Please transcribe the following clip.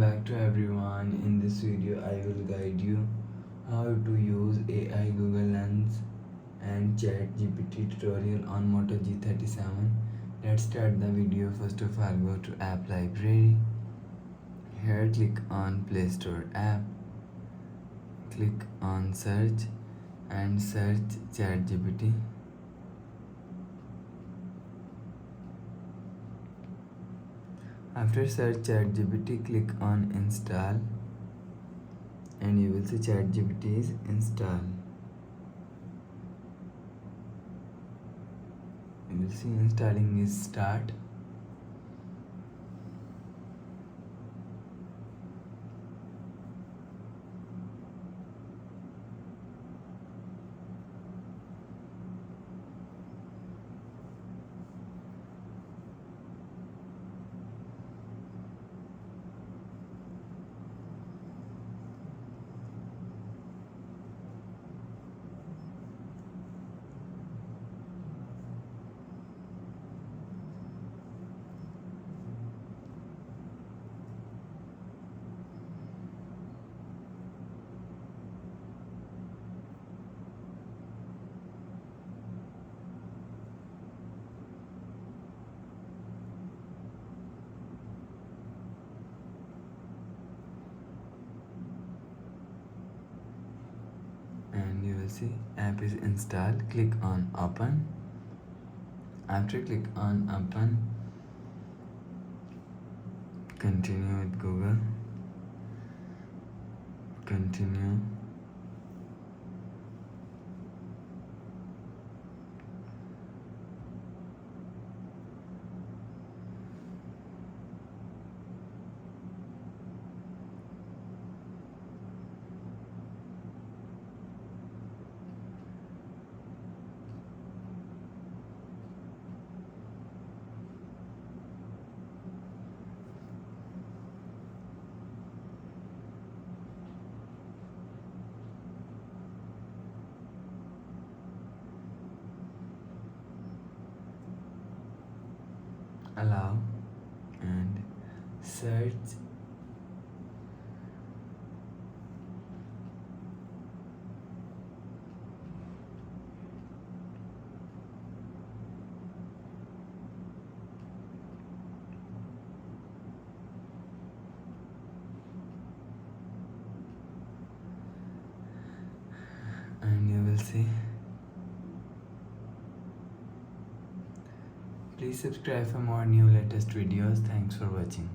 back to everyone. In this video I will guide you how to use AI, Google Lens and ChatGPT tutorial on Moto G37. Let's start the video. First of all, go to app library. Here click on Play Store app. Click on search and search ChatGPT. After search ChatGPT, click on install and you will see ChatGPT is installed. You will see installing is start. And you will see app is installed. Click on open. After click on open, continue with Google. Continue. Allow and search. And you will see. Please subscribe for more new latest videos. Thanks for watching.